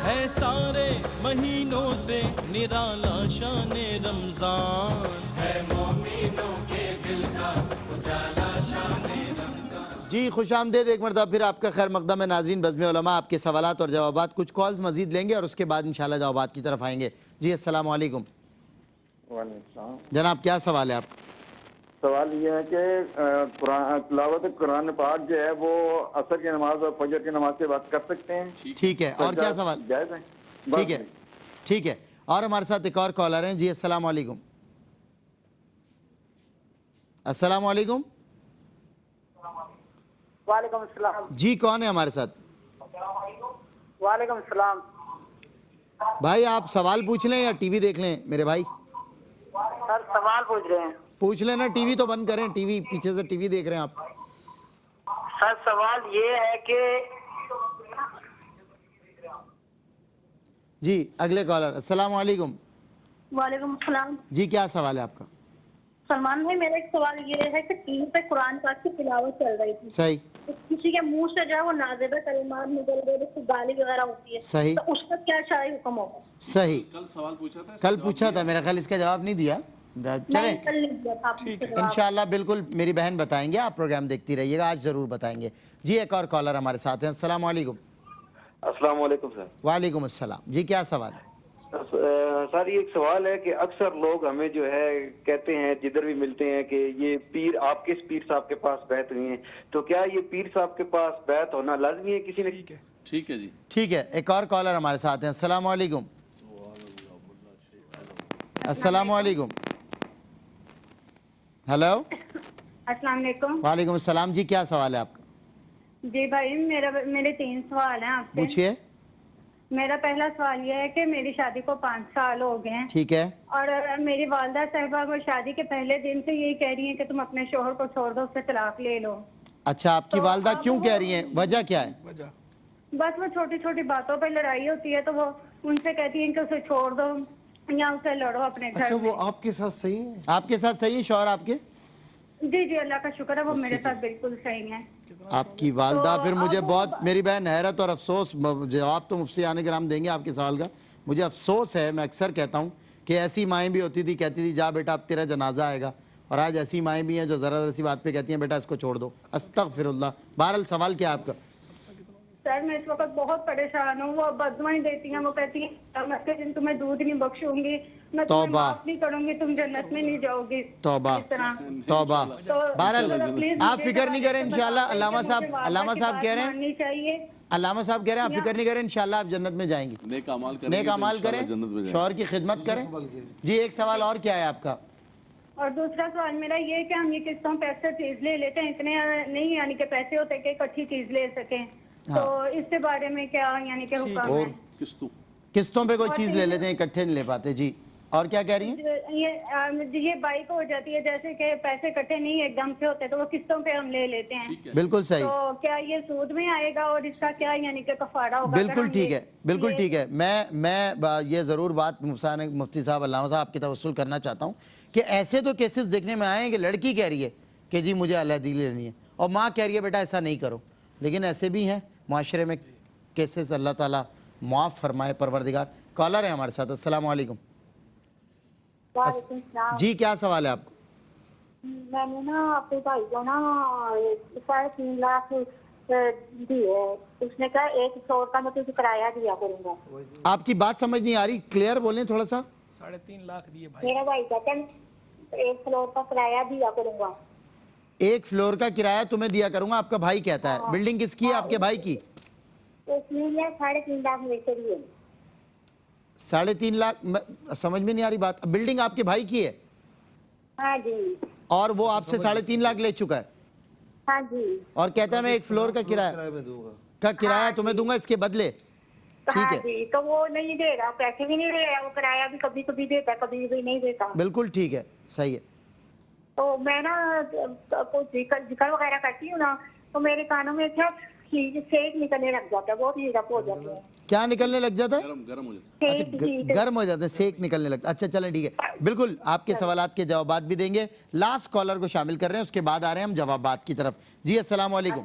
ہے سارے مہینوں سے نرالا شان رمضان، ہے مومنوں کے دل کا اجالا شان رمضان۔ جی خوش آمدید ایک مرتبہ پھر آپ کا خیر مقدم ہے ناظرین بزم علماء، آپ کے سوالات اور جوابات، کچھ کالز مزید لیں گے اور اس کے بعد انشاءاللہ جوابات کی طرف آئیں گے۔ جی السلام علیکم۔ وعلیکم السلام جناب کیا سوال ہے آپ کا؟ سوال یہ ہے کہ تلاوت قرآن پاک جو ہے وہ عصر کی نماز اور فجر کی نماز سے وقت کر سکتے ہیں؟ ٹھیک ہے، اور کیا سوال؟ جائز ہے؟ ٹھیک ہے ٹھیک ہے، اور ہمارے ساتھ ایک اور کالر ہیں۔ جی السلام علیکم۔ السلام علیکم۔ وعلیکم السلام۔ جی کون ہے ہمارے ساتھ؟ وعلیکم السلام۔ بھائی آپ سوال پوچھ لیں یا ٹی وی دیکھ لیں میرے بھائی؟ سر سوال پوچھ رہے ہیں۔ پوچھ لیں نا، ٹی وی تو بند کریں، ٹی وی پیچھے سے ٹی وی دیکھ رہے ہیں آپ۔ سر سوال یہ ہے کہ جی اگلے کالر۔ السلام علیکم۔ وعلیکم السلام۔ جی کیا سوال ہے آپ کا؟ سلمان بھائی میرا ایک سوال یہ ہے کہ ٹی وی پہ قرآن پاک کی تلاوت چل رہی تھی، صحیح کسی کے منہ سے جو ہے وہ نازیبہ کلمات نکل گئے، جس کو گالی وغیرہ ہوتی ہے، صحیح تو اس کا کیا شرعی حکم ہوگا؟ صحیح، کل سوال پوچھا تھا، کل پوچھا تھا میرا خیال اس کا جواب نہیں دیا۔ چلیں نہیں، کل نہیں دیا تھا آپ نے جواب۔ انشاءاللہ بالکل میری بہن بتائیں گے، آپ پروگرام دیکھتی رہیے گا، آج ضرور بتائیں گے۔ جی ایک اور کالر ہمارے ساتھ ہیں۔ السلام علیکم۔ السلام علیکم سر۔ وعلیکم السلام۔ جی کیا سوال ہے؟ سر یہ ایک سوال ہے کہ اکثر لوگ ہمیں جو ہے کہتے ہیں جدھر بھی ملتے ہیں کہ یہ پیر، آپ کس پیر صاحب کے پاس بیعت ہوئی ہیں، تو کیا یہ پیر صاحب کے پاس بیعت ہونا لازمی ہے کسی نے؟ ٹھیک ہے جی۔ ٹھیک ہے، ایک اور کالر ہمارے ساتھ ہیں۔ السلام علیکم۔ السلام علیکم۔ ہیلو۔ السلام علیکم۔ وعلیکم السلام۔ جی کیا سوال ہے آپ کا؟ جی بھائی میرے 3 سوال ہیں آپ سے۔ پوچھئے۔ میرا پہلا سوال یہ ہے کہ میری شادی کو 5 سال ہو گئے ہیں، ٹھیک ہے۔ اور میری والدہ صاحبہ کو شادی کے پہلے دن سے یہی کہہ رہی ہیں کہ تم اپنے شوہر کو چھوڑ دو، اس سے طلاق لے لو۔ اچھا آپ کی والدہ کیوں کہہ رہی ہیں، وجہ کیا ہے؟ بس وہ چھوٹی چھوٹی باتوں پہ لڑائی ہوتی ہے تو وہ ان سے کہتی ہیں کہ اسے چھوڑ دو یا اسے لڑو اپنے گھر اچھا میں۔ وہ آپ کے ساتھ صحیح ہے؟ آپ کے ساتھ صحیح ہے شوہر آپ کے؟ جی اللہ کا شکر ہے، وہ میرے ساتھ بالکل صحیح ہیں۔ آپ کی والدہ پھر مجھے بہت، میری بہن حیرت اور افسوس، جواب تو مفتیان کرام دیں گے آپ کے سوال کا، مجھے افسوس ہے، میں اکثر کہتا ہوں کہ ایسی مائیں بھی ہوتی تھی، کہتی تھی جا بیٹا اب تیرا جنازہ آئے گا، اور آج ایسی مائیں بھی ہیں جو ذرا ذرا سی بات پہ کہتی ہیں بیٹا اس کو چھوڑ دو۔ استغفر اللہ۔ بہرحال سوال کیا ہے آپ کا؟ سر میں اس وقت بہت پریشان ہوں، وہ بددعائیں دیتی ہیں، وہ کہتی ہیں قیامت کے دن تمہیں دودھ نہیں بخشوں گی، میں تمہیں توبہ۔ معاف نہیں کروں گی، تم جنت میں نہیں جاؤ گی۔ توبہ اس طرح توبہ۔ تو بہرحال پلیز آپ مجھے فکر نہیں کریں انشاءاللہ، بتائیں کہ علامہ مجھے صاحب والدہ کی کہہ رہے بات ہیں، ماننی چاہیے۔ علامہ صاحب کہہ رہے ہیں آپ فکر نہیں کریں انشاءاللہ آپ جنت میں جائیں گی، نیک اعمال کریں، نیک اعمال کریں، شوہر کی خدمت کریں۔ جی ایک سوال اور کیا ہے آپ کا؟ اور دوسرا سوال میرا یہ ہے کہ ہم یہ قسطوں پہ اکثر چیز لے لیتے ہیں، اتنے نہیں یعنی کہ پیسے ہوتے کہ ایک اچھی چیز لے سکیں، تو اس کے بارے میں کیا یعنی کہ حکم ہے؟ قسطوں پہ کوئی چیز لے لیتے ہیں اکٹھے نہیں لے پاتے۔ جی اور کیا کہہ رہی ہیں؟ یہ بائک ہو جاتی ہے، جیسے کہ پیسے اکٹھے نہیں ایک دم سے ہوتے تو وہ قسطوں پہ ہم لے لیتے ہیں، بالکل صحیح، تو کیا یہ سود میں آئے گا اور اس کا کیا یعنی کہ کفارہ ہوگا؟ بالکل ٹھیک ہے، بالکل ٹھیک ہے۔ میں یہ ضرور بات مفتی صاحب علامہ صاحب آپ کی توسل کرنا چاہتا ہوں کہ ایسے تو کیسز دیکھنے میں آئے ہیں کہ لڑکی کہہ رہی ہے کہ جی مجھے علیحدگی لینی ہے اور ماں کہہ رہی ہے بیٹا ایسا نہیں کرو، لیکن ایسے بھی ہیں معاشرے میں کیسز، اللہ تعالیٰ معاف فرمائے پروردگار۔ کالر ہے ہمارے ساتھ۔ السلام علیکم۔ وعلیکم السلام۔ جی کیا سوال ہے آپ کو؟ میں نے نا اپنے بھائی کو نا 3.5 لاکھ دی ہے، اس نے کہا 1 فلور کا میں تجھے کرایہ دیا کروں گا۔ آپ کی بات سمجھ نہیں آ رہی، کلیئر بولیں تھوڑا سا۔ 3.5 لاکھ دیے بھائی، میرا بھائی کہتا ہے 1 فلور کا کرایہ دیا کروں گا۔ 1 فلور کا کرایہ تمہیں دیا کروں گا، آپ کا بھائی کہتا ہے۔ بلڈنگ کس کی ہے؟ آپ کے بھائی کی؟ اس میں 3.5 لاکھ میں سے لیے۔ 3.5 لاکھ؟ سمجھ میں نہیں آ رہی بات۔ بلڈنگ آپ کے بھائی کی ہے ہاں جی۔ اور وہ آپ سے 3.5 لاکھ لے چکا ہے ہاں جی۔ اور کہتا ہے میں 1 فلور کا کرایہ تمہیں دوں گا اس کے بدلے؟ ٹھیک ہے، جی تو وہ نہیں دے رہا، پیسے بھی نہیں دے رہا، وہ کرایہ بھی کبھی کبھی دیتا ہے کبھی کبھی نہیں دیتا۔ بالکل ٹھیک ہے، صحیح ہے۔ تو میں نا ذکر وغیرہ کرتی ہوں نا تو میرے کانوں میں کیا سیک نکلنے لگ جاتا ہے، بہت ہیرا ہو جاتی ہے۔ کیا نکلنے لگ جاتا ہے؟ گرم ہو جاتا ہے۔ اچھا گرم ہو جاتا ہے، سیک نکلنے لگتا ہے۔ اچھا چلیں ٹھیک ہے، بالکل آپ کے سوالات کے جوابات بھی دیں گے۔ لاسٹ کالر کو شامل کر رہے ہیں، اس کے بعد آ رہے ہیں ہم جوابات کی طرف۔ جی السلام علیکم۔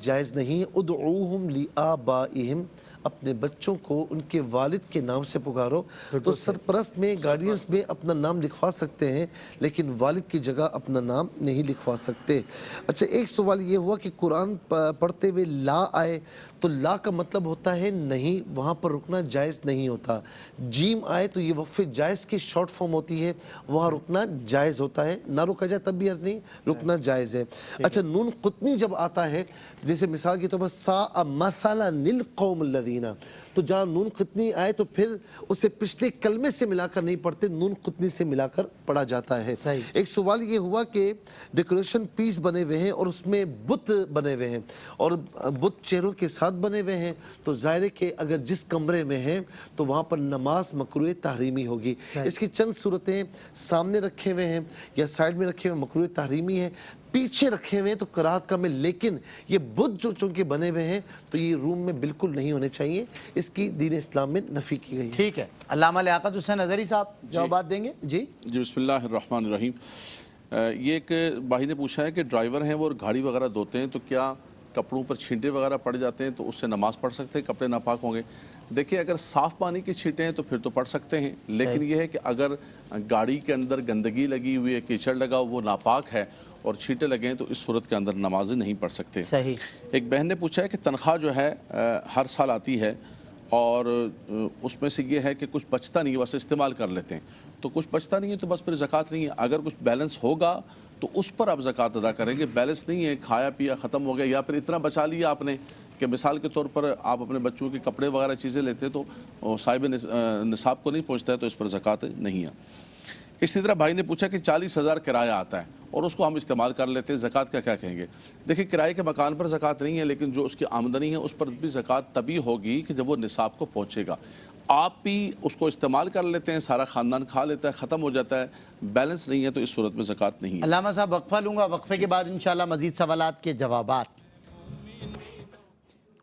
جائز نہیں ہے. ادعوہم لآبائہم، اپنے بچوں کو ان کے والد کے نام سے پکارو. تو سرپرست میں گارڈینز میں اپنا نام لکھوا سکتے ہیں لیکن والد کی جگہ اپنا نام نہیں لکھوا سکتے. اچھا، ایک سوال یہ ہوا کہ قرآن پڑھتے ہوئے لا آئے تو لا کا مطلب ہوتا ہے نہیں، وہاں پر رکنا جائز نہیں ہوتا. جیم آئے تو یہ وقف جائز کی شارٹ فارم ہوتی ہے، وہاں رکنا جائز ہوتا ہے. نہ رکا جائے تب بھی عرض نہیں، رکنا جائز ہے. اچھا، نون قطنی جب آتا ہے، جیسے مثال کے طور پر ساء مثلا للقوم الذین، تو جہاں نون قطنی آئے تو پھر اسے پچھلے کلمے سے ملا کر نہیں پڑھتے، نون قطنی سے ملا کر پڑھا جاتا ہے. ایک سوال یہ ہوا کہ ڈیکوریشن پیس بنے ہوئے ہیں اور اس میں بت بنے ہوئے ہیں اور بت چہروں کے ساتھ بنے ہوئے ہیں، تو ظاہر ہے کہ اگر جس کمرے میں ہیں تو وہاں پر نماز مکروہ تحریمی ہوگی. اس کی چند صورتیں سامنے رکھے ہوئے ہیں یا سائڈ میں رکھے ہوئے مکروہ تحریمی ہے، پیچھے رکھے ہوئے ہیں تو کراہت کم ہے. لیکن یہ بت جو چونکہ بنے ہوئے ہیں تو یہ روم میں بالکل نہیں ہونے چاہیے، اس کی دین اسلام میں نفی کی گئی ہے. ٹھیک ہے، علامہ لیاقت حسین اظہری صاحب جوابات دیں گے. جی بسم اللہ الرحمن الرحیم. یہ ایک بھائی نے پوچھا ہے کہ ڈرائیور ہیں وہ گاڑی وغیرہ دھوتے ہیں تو کیا کپڑوں پر چھینٹے وغیرہ پڑ جاتے ہیں تو اس سے نماز پڑھ سکتے ہیں، کپڑے ناپاک ہوں گے؟ دیکھیں، اگر صاف پانی کی چھینٹیں ہیں تو پھر تو پڑھ سکتے ہیں، لیکن یہ ہے کہ اگر گاڑی کے اندر گندگی لگی ہوئی ہے، کیچڑ لگا، وہ ناپاک ہے اور چھینٹے لگے ہیں تو اس صورت کے اندر نمازیں نہیں پڑھ سکتے. صحیح. ایک بہن نے پوچھا ہے کہ تنخواہ جو ہے ہر سال آتی ہے اور اس میں سے یہ ہے کہ کچھ بچتا نہیں ہے، بس استعمال کر لیتے ہیں، تو کچھ بچتا نہیں ہے تو بس پھر زکوٰۃ نہیں ہے. اگر کچھ بیلنس ہوگا تو اس پر آپ زکوٰۃ ادا کریں گے. بیلنس نہیں ہے، کھایا پیا ختم ہو گیا یا پھر اتنا بچا لیا آپ نے کہ مثال کے طور پر آپ اپنے بچوں کے کپڑے وغیرہ چیزیں لیتے تو صاحب نصاب کو نہیں پہنچتا ہے تو اس پر زکوٰۃ نہیں ہے. اسی طرح بھائی نے پوچھا کہ 40,000 کرایہ آتا ہے اور اس کو ہم استعمال کر لیتے ہیں، زکوٰۃ کا کیا کہیں گے؟ دیکھیں، کرائے کے مکان پر زکوٰۃ نہیں ہے، لیکن جو اس کی آمدنی ہے اس پر بھی زکوٰۃ تبھی ہوگی کہ جب وہ نصاب کو پہنچے گا. آپ بھی اس کو استعمال کر لیتے ہیں، سارا خاندان کھا لیتا ہے، ختم ہو جاتا ہے، بیلنس نہیں ہے تو اس صورت میں زکوٰۃ نہیں ہے. علامہ صاحب وقفہ لوں گا، وقفے کے بعد انشاءاللہ مزید سوالات کے جوابات.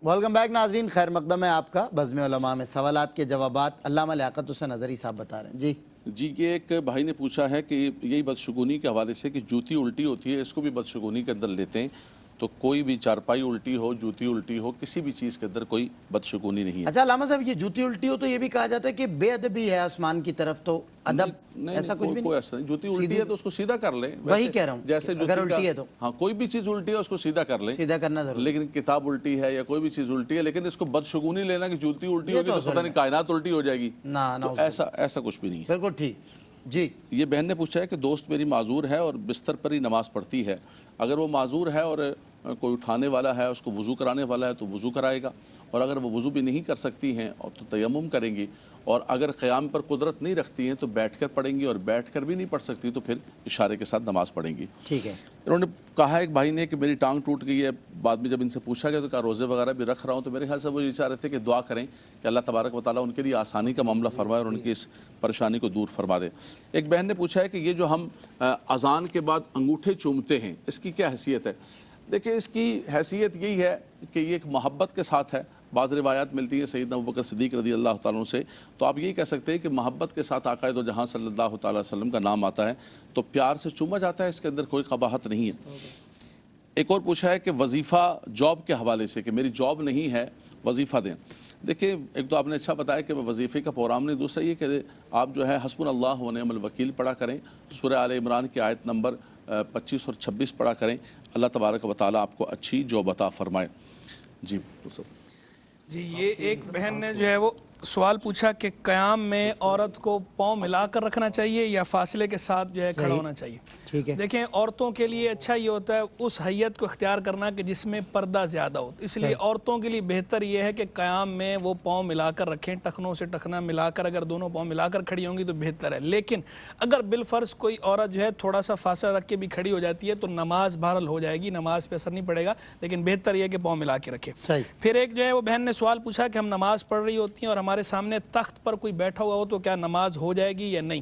ویلکم بیک ناظرین، خیر مقدم ہے آپ کا بزم علماء میں. سوالات کے جوابات علامہ لیاقت حسین اظہری صاحب بتا رہے ہیں. جی یہ ایک بھائی نے پوچھا ہے کہ یہی بدشگونی کے حوالے سے کہ جوتی الٹی ہوتی ہے، اس کو بھی بدشگونی کے اندر لیتے ہیں، تو کوئی بھی چارپائی الٹی ہو، جوتی الٹی ہو، کسی بھی چیز کے اندر کوئی بدشگونی نہیں ہے. اچھا علامہ صاحب، یہ جوتی الٹی ہو تو یہ بھی کہا جاتا ہے کہ بے ادبی ہے آسمان کی طرف، تو ادب ایسا کچھ بھی کوئی ایسا نہیں. جوتی الٹی ہے تو اس کو سیدھا کر لیں، وہی کہہ رہا ہوں، جیسے اگر الٹی ہے تو ہاں کوئی بھی چیز الٹی ہے اس کو سیدھا کر لیں، سیدھا کرنا ضروری. لیکن کتاب الٹی ہے یا کوئی بھی چیز الٹی ہے، لیکن اس کو بدشگونی لینا کہ جوتی الٹی ہوگی تو پتہ نہیں کائنات الٹی ہو جائے گی، ایسا کچھ بھی نہیں ہے. بالکل ٹھیک. جی یہ بہن نے پوچھا ہے کہ دوست میری معذور ہے اور بستر پر ہی نماز پڑھتی ہے، اگر وہ معذور ہے اور کوئی اٹھانے والا ہے، اس کو وضو کرانے والا ہے تو وضو کرائے گا، اور اگر وہ وضو بھی نہیں کر سکتی ہیں تو تیمم کریں گی، اور اگر قیام پر قدرت نہیں رکھتی ہیں تو بیٹھ کر پڑھیں گی، اور بیٹھ کر بھی نہیں پڑھ سکتی تو پھر اشارے کے ساتھ نماز پڑھیں گی. ٹھیک ہے. انہوں نے کہا ایک بھائی نے کہ میری ٹانگ ٹوٹ گئی ہے، بعد میں جب ان سے پوچھا گیا تو کہا روزے وغیرہ بھی رکھ رہا ہوں، تو میرے خیال سے وہ یہ چاہ رہے تھے کہ دعا کریں کہ اللہ تبارک و تعالیٰ ان کے لیے آسانی کا معاملہ فرمائے اور ان کی اس پریشانی کو دور فرما دے. ایک بہن نے پوچھا ہے کہ یہ جو ہم اذان کے بعد انگوٹھے چومتے ہیں اس کی کیا حیثیت ہے؟ دیکھیں، اس کی حیثیت یہی ہے کہ یہ ایک محبت کے ساتھ ہے. بعض روایات ملتی ہیں سیدنا ابوبکر صدیق رضی اللہ تعالیٰ عنہ سے، تو آپ یہی کہہ سکتے ہیں کہ محبت کے ساتھ آقا دو جہاں صلی اللہ تعالیٰ علیہ وسلم کا نام آتا ہے تو پیار سے چوما جاتا ہے، اس کے اندر کوئی قباحت نہیں ہے. ایک اور پوچھا ہے کہ وظیفہ جاب کے حوالے سے کہ میری جاب نہیں ہے، وظیفہ دیں. دیکھیں، ایک تو آپ نے اچھا بتایا کہ وظیفے کا پروگرام نہیں، دوسرا یہ کہ آپ جو ہے حسبنا اللہ و نعم الوکیل پڑھا کریں، سورہ آل عمران کی آیت نمبر 25 اور 26 پڑھا کریں. اللہ تبارک و تعالیٰ آپ کو اچھی جاب عطا فرمائے. جی یہ ایک بہن نے جو ہے وہ سوال پوچھا کہ قیام میں عورت کو پاؤں ملا کر رکھنا چاہیے یا فاصلے کے ساتھ جو ہے کھڑا ہونا چاہیے. ٹھیک ہے. دیکھیں، عورتوں کے لیے اچھا یہ ہوتا ہے اس حیت کو اختیار کرنا کہ جس میں پردہ زیادہ ہو، اس لیے عورتوں کے لیے بہتر یہ ہے کہ قیام میں وہ پاؤں ملا کر رکھیں، ٹخنوں سے ٹخنا ملا کر، اگر دونوں پاؤں ملا کر کھڑی ہوں گی تو بہتر ہے. لیکن اگر بالفرض کوئی عورت جو ہے تھوڑا سا فاصلہ رکھ کے بھی کھڑی ہو جاتی ہے تو نماز بہرحال ہو جائے گی، نماز پہ اثر نہیں پڑے گا، لیکن بہتر یہ ہے کہ پاؤں ملا کے رکھے. پھر ایک جو ہے وہ بہن نے سوال پوچھا کہ ہم نماز پڑھ رہی ہوتی ہیں اور ہمارے سامنے تخت پر کوئی بیٹھا ہوا ہو تو کیا نماز ہو جائے گی یا نہیں؟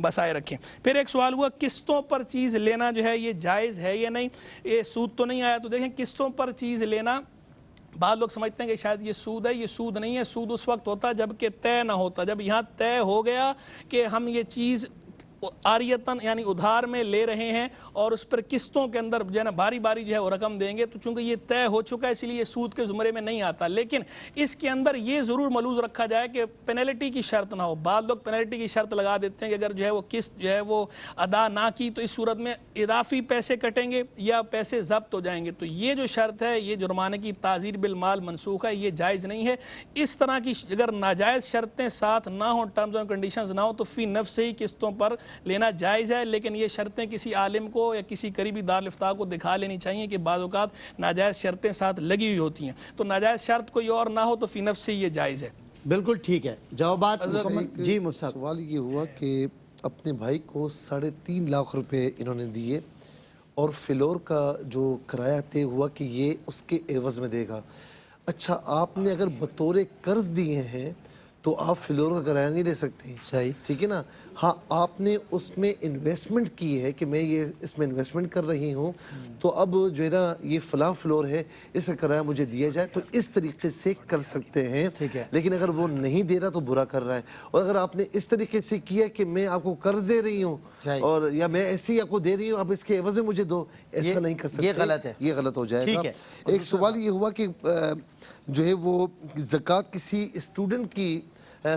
بسائے رکھیں. پھر ایک سوال ہوا قسطوں پر چیز لینا جو ہے یہ جائز ہے یا نہیں. یہ سود تو نہیں آیا. تو دیکھیں قسطوں پر چیز لینا بعض لوگ سمجھتے ہیں کہ شاید یہ سود ہے. یہ سود نہیں ہے. سود اس وقت ہوتا جب کہ طے نہ ہوتا. جب یہاں طے ہو گیا کہ ہم یہ چیز عاریتاً یعنی ادھار میں لے رہے ہیں اور اس پر قسطوں کے اندر جو ہے نا باری باری جو ہے وہ رقم دیں گے, تو چونکہ یہ طے ہو چکا ہے اسی لیے یہ سود کے زمرے میں نہیں آتا. لیکن اس کے اندر یہ ضرور ملحوظ رکھا جائے کہ پینلٹی کی شرط نہ ہو. بعض لوگ پینلٹی کی شرط لگا دیتے ہیں کہ اگر جو ہے وہ قسط جو ہے وہ ادا نہ کی تو اس صورت میں اضافی پیسے کٹیں گے یا پیسے ضبط ہو جائیں گے. تو یہ جو شرط ہے یہ جرمانے کی تعزیر بالمال منسوخ ہے, یہ جائز نہیں ہے. اس طرح کی اگر ناجائز شرطیں ساتھ نہ ہوں, ٹرمز اینڈ کنڈیشنز نہ ہوں, تو فی نفس ہی قسطوں پر لینا جائز ہے. لیکن یہ شرطیں کسی عالم کو یا کسی قریبی دارالفتاء کو دکھا لینی چاہیے کہ بعض اوقات ناجائز شرطیں ساتھ لگی ہوئی ہوتی ہیں. تو ناجائز شرط کوئی اور نہ ہو تو فی نفس سے یہ جائز ہے. بالکل ٹھیک ہے. جوابات جی مصعب. سوال یہ ہوا کہ اپنے بھائی کو 3.5 لاکھ روپے انہوں نے دیے اور فلور کا جو کرایہ طے ہوا کہ یہ اس کے عوض میں دے گا. اچھا, آپ نے اگر بطور قرض دیے ہیں تو آپ فلور کا کرایہ نہیں لے سکتے. صحیح, ٹھیک ہے نا. ہاں, آپ نے اس میں انویسٹمنٹ کی ہے کہ میں یہ اس میں انویسٹمنٹ کر رہی ہوں تو اب جو ہے نا یہ فلاں فلور ہے اس کا کرایہ مجھے دیا جائے, تو اس طریقے سے کر سکتے ہیں. لیکن اگر وہ نہیں دے رہا تو برا کر رہا ہے. اور اگر آپ نے اس طریقے سے کیا کہ میں آپ کو قرض دے رہی ہوں اور یا میں ایسے ہی آپ کو دے رہی ہوں, اب اس کے عوض میں مجھے دو, ایسا نہیں کر سکتے. یہ غلط ہے, یہ غلط ہو جائے گا. ایک سوال یہ ہوا کہ جو ہے وہ زکوٰۃ کسی اسٹوڈنٹ کی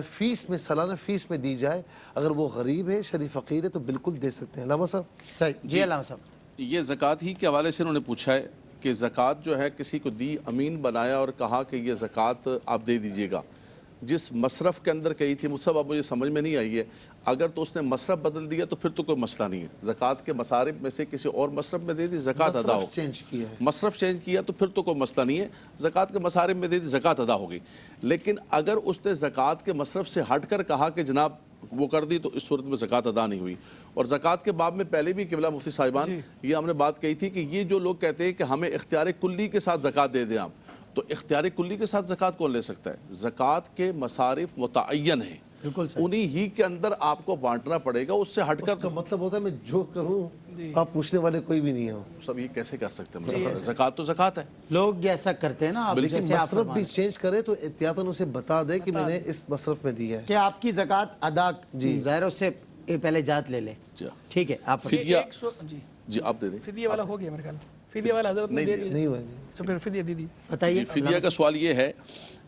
فیس میں سالانہ فیس میں دی جائے, اگر وہ غریب ہے شریف فقیر ہے تو بالکل دے سکتے ہیں. علامہ صاحب. صحیح. جی علامہ صاحب. یہ زکوٰۃ ہی کے حوالے سے انہوں نے پوچھا ہے کہ زکوٰۃ جو ہے کسی کو دی, امین بنایا اور کہا کہ یہ زکوٰۃ آپ دے دیجئے گا. جس مصرف کے اندر کہی تھی مصعب, اب مجھے سمجھ میں نہیں آئی ہے. اگر تو اس نے مصرف بدل دیا تو پھر تو کوئی مسئلہ نہیں ہے. زکوٰۃ کے مصارف میں سے کسی اور مصرف میں دے دی, زکوٰۃ ادا ہو. مصرف چینج کیا تو پھر تو کوئی مسئلہ نہیں ہے. زکوٰۃ کے مصارف میں دے دی, زکوٰۃ ادا ہو گئی. لیکن اگر اس نے زکوٰۃ کے مصرف سے ہٹ کر کہا کہ جناب وہ کر دی, تو اس صورت میں زکوٰۃ ادا نہیں ہوئی. اور زکوٰۃ کے باب میں پہلے بھی قبلہ مفتی صاحبان یہ ہم نے بات کہی تھی کہ یہ جو لوگ کہتے ہیں کہ ہمیں اختیار کلی کے ساتھ زکوٰۃ دے دیں آپ, تو اختیار کلی کے ساتھ زکوٰۃ کون لے سکتا ہے؟ زکوٰۃ کے مصارف متعین ہیں, انہی ہی کے اندر آپ کو بانٹنا پڑے گا. اس سے ہٹ کر کا مطلب ہوتا ہے میں جو کروں آپ پوچھنے والے کوئی بھی نہیں ہو. سب یہ کیسے کر سکتے ہیں؟ زکوٰۃ تو زکوٰۃ ہے. لوگ ایسا کرتے ہیں نا, لیکن مصرف بھی چینج کرے تو احتیاطاً اسے بتا دے کہ میں نے اس مصرف میں دیا ہے کہ آپ کی زکوٰۃ ادا, ظاہر اس سے پہلے جات لے لیں. ٹھیک ہے, آپ فدیہ. جی آپ دے دیں. فدیہ والا ہو گیا میرے خیال میں. فدیہ والا حضرت نے دے دیا. نہیں ہوا. تو پھر فدیہ دے دی. بتائیے. فدیہ کا سوال یہ ہے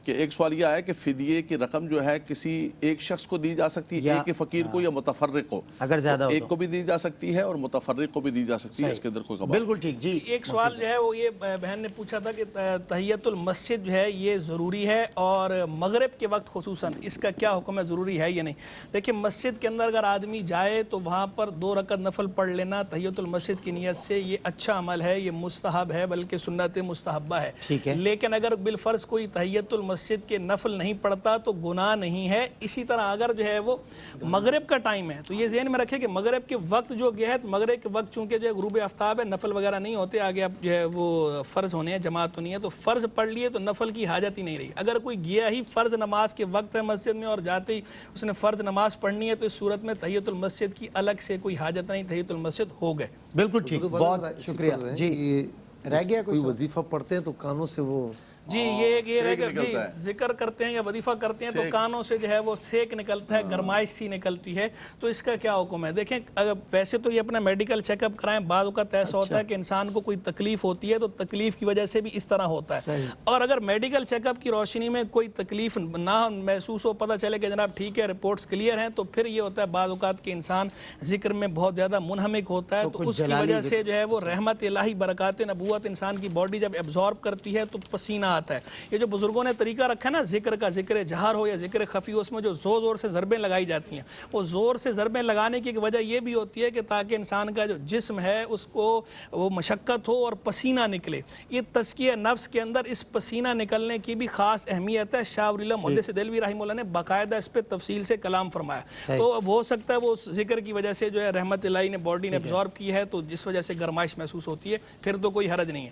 کہ ایک سوال یہ آیا کہ فدیے کی رقم جو ہے کسی ایک شخص کو دی جا سکتی ہے, ایک فقیر کو یا متفرق کو, اگر زیادہ ہو ایک کو بھی دی جا سکتی ہے اور متفرق کو بھی دی جا سکتی ہے. اس کے اندر کوئی قبول. بالکل ٹھیک. جی ایک سوال جو ہے وہ یہ بہن نے پوچھا تھا کہ تحیۃ المسجد جو ہے یہ ضروری ہے اور مغرب کے وقت خصوصاً اس کا کیا حکم ہے, ضروری ہے یا نہیں. دیکھیں مسجد کے اندر اگر آدمی جائے تو وہاں پر 2 رکعت نفل پڑھ لینا تحیۃ المسجد کی نیت سے, یہ اچھا عمل ہے, یہ مستحب ہے, بلکہ سنت مستحبہ ہے. لیکن اگر بالفرض کوئی تحیۃ المسجد کے نفل نہیں پڑتا تو گناہ نہیں ہے. اسی طرح اگر جو ہے وہ مغرب کا ٹائم ہے تو یہ ذہن میں رکھے کہ مغرب کے وقت جو گیا ہے, مغرب کے وقت چونکہ جو ہے غروب آفتاب ہے, نفل وغیرہ نہیں ہوتے, آگے اب جو ہے وہ فرض ہونے ہیں, جماعت ہونی ہے, تو فرض پڑھ لیے تو نفل کی حاجت ہی نہیں رہی. اگر کوئی گیا ہی فرض نماز کے وقت ہے مسجد میں اور جاتے ہی اس نے فرض نماز پڑھنی ہے, تو اس صورت میں تحیۃ المسجد کی الگ سے کوئی حاجت نہیں, تحیۃ المسجد ہو گئے. بالکل ٹھیک, بہت شکریہ. جی رہ گیا کوئی وظیفہ پڑھتے ہیں تو کانوں سے وہ جی یہ رہ گیا. جی ذکر کرتے ہیں یا وظیفہ کرتے ہیں تو کانوں سے جو ہے وہ سیک نکلتا ہے, گرمائش سی نکلتی ہے, تو اس کا کیا حکم ہے؟ دیکھیں اگر ویسے تو یہ اپنا میڈیکل چیک اپ کرائیں. بعض اوقات ایسا ہوتا ہے کہ انسان کو کوئی تکلیف ہوتی ہے تو تکلیف کی وجہ سے بھی اس طرح ہوتا ہے, اور اگر میڈیکل چیک اپ کی روشنی میں کوئی تکلیف نہ محسوس ہو, پتہ چلے کہ جناب ٹھیک ہے رپورٹس کلیئر ہیں, تو پھر یہ ہوتا ہے بعض اوقات کہ انسان ذکر میں بہت زیادہ منہمک ہوتا ہے, تو اس کی وجہ سے جو ہے وہ رحمت الہی برکات نبوت انسان کی باڈی جب ایبزارب کرتی ہے تو پسینہ آتا ہے. یہ جو بزرگوں نے طریقہ رکھا ہے نا ذکر کا, ذکر جہر ہو یا ذکر خفی ہو, اس میں جو زور زور سے ضربیں لگائی جاتی ہیں, وہ زور سے ضربیں لگانے کی وجہ یہ بھی ہوتی ہے کہ تاکہ انسان کا جو جسم ہے اس کو وہ مشقت ہو اور پسینہ نکلے. یہ تزکیہ نفس کے اندر اس پسینہ نکلنے کی بھی خاص اہمیت ہے. شاہ ولی اللہ محدث دہلوی رحمہ اللہ نے باقاعدہ اس پہ تفصیل سے کلام فرمایا. تو ہو سکتا ہے وہ ذکر کی وجہ سے جو ہے رحمت الہی نے باڈی نے ابزارب کی ہے, تو جس وجہ سے گرمائش محسوس ہوتی ہے, پھر تو کوئی حرج نہیں ہے.